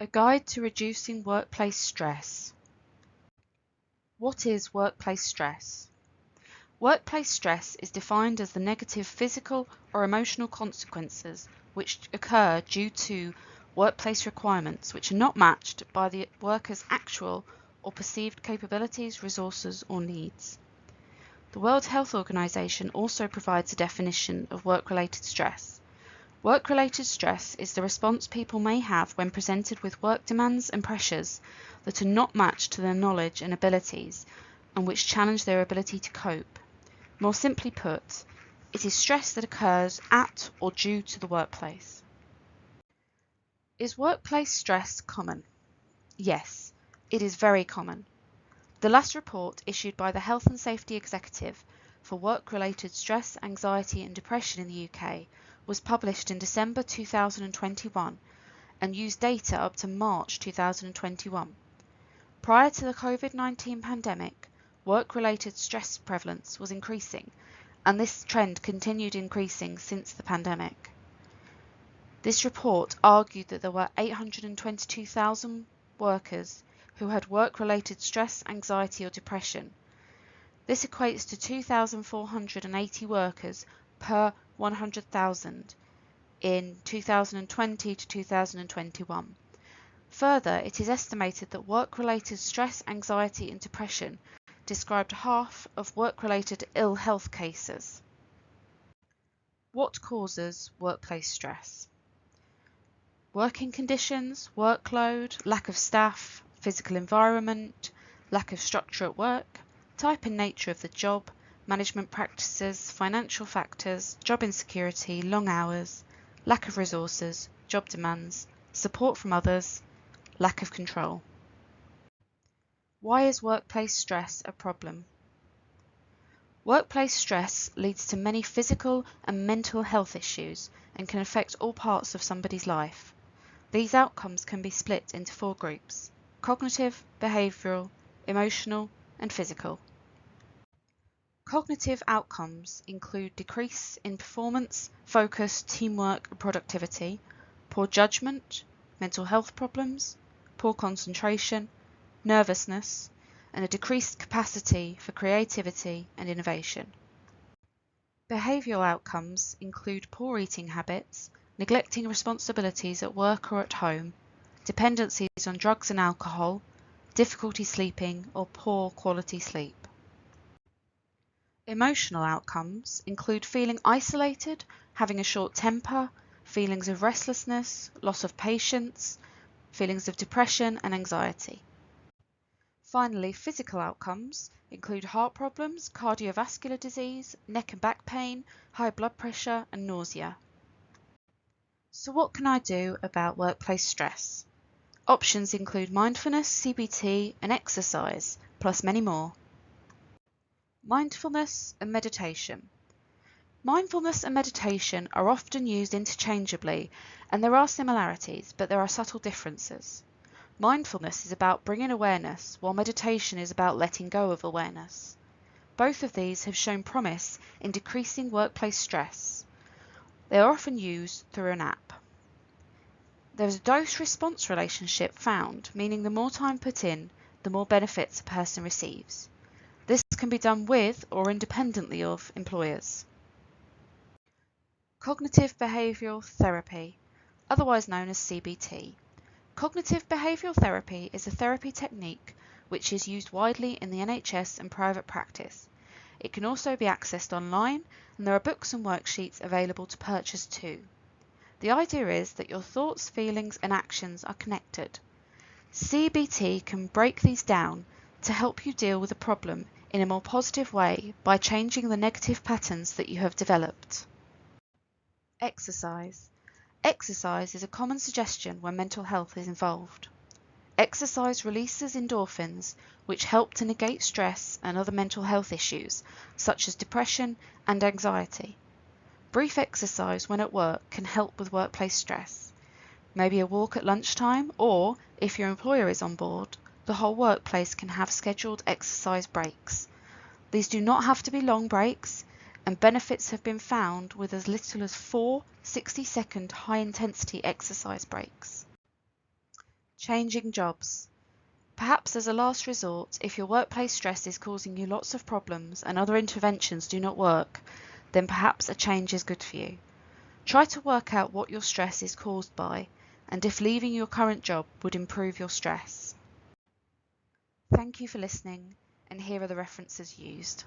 A guide to reducing workplace stress. What is workplace stress? Workplace stress is defined as the negative physical or emotional consequences which occur due to workplace requirements which are not matched by the worker's actual or perceived capabilities, resources, or needs. The World Health Organization also provides a definition of work-related stress. Work-related stress is the response people may have when presented with work demands and pressures that are not matched to their knowledge and abilities and which challenge their ability to cope. More simply put, it is stress that occurs at or due to the workplace. Is workplace stress common? Yes, it is very common. The last report issued by the Health and Safety Executive for work-related stress, anxiety and depression in the UK was published in December 2021 and used data up to March 2021. Prior to the COVID-19 pandemic, work-related stress prevalence was increasing, and this trend continued increasing since the pandemic. This report argued that there were 822,000 workers who had work-related stress, anxiety or depression. This equates to 2,480 workers per 100,000 in 2020 to 2021. Further, it is estimated that work-related stress, anxiety and depression described half of work-related ill health cases. What causes workplace stress? Working conditions, workload, lack of staff, physical environment, lack of structure at work, type and nature of the job, management practices, financial factors, job insecurity, long hours, lack of resources, job demands, support from others, lack of control. Why is workplace stress a problem? Workplace stress leads to many physical and mental health issues and can affect all parts of somebody's life. These outcomes can be split into 4 groups: cognitive, behavioural, emotional, and physical. Cognitive outcomes include decrease in performance, focus, teamwork, and productivity, poor judgment, mental health problems, poor concentration, nervousness, and a decreased capacity for creativity and innovation. Behavioural outcomes include poor eating habits, neglecting responsibilities at work or at home, dependencies on drugs and alcohol, difficulty sleeping, or poor quality sleep. Emotional outcomes include feeling isolated, having a short temper, feelings of restlessness, loss of patience, feelings of depression and anxiety. Finally, physical outcomes include heart problems, cardiovascular disease, neck and back pain, high blood pressure and nausea. So what can I do about workplace stress? Options include mindfulness, CBT and exercise, plus many more. Mindfulness and meditation. Mindfulness and meditation are often used interchangeably, and there are similarities, but there are subtle differences. Mindfulness is about bringing awareness, while meditation is about letting go of awareness. Both of these have shown promise in decreasing workplace stress. They are often used through an app. There is a dose-response relationship found, meaning the more time put in, the more benefits a person receives. This can be done with or independently of employers. Cognitive behavioural therapy, otherwise known as CBT. Cognitive behavioural therapy is a therapy technique which is used widely in the NHS and private practice. It can also be accessed online, and there are books and worksheets available to purchase too. The idea is that your thoughts, feelings and actions are connected. CBT can break these down to help you deal with a problem in a more positive way by changing the negative patterns that you have developed. Exercise. Exercise is a common suggestion when mental health is involved. Exercise releases endorphins, which help to negate stress and other mental health issues, such as depression and anxiety. Brief exercise when at work can help with workplace stress. Maybe a walk at lunchtime, or, if your employer is on board, the whole workplace can have scheduled exercise breaks. These do not have to be long breaks, and benefits have been found with as little as 4 60-second high-intensity exercise breaks. Changing jobs. Perhaps as a last resort, if your workplace stress is causing you lots of problems and other interventions do not work, then perhaps a change is good for you. Try to work out what your stress is caused by and if leaving your current job would improve your stress. Thank you for listening, and here are the references used.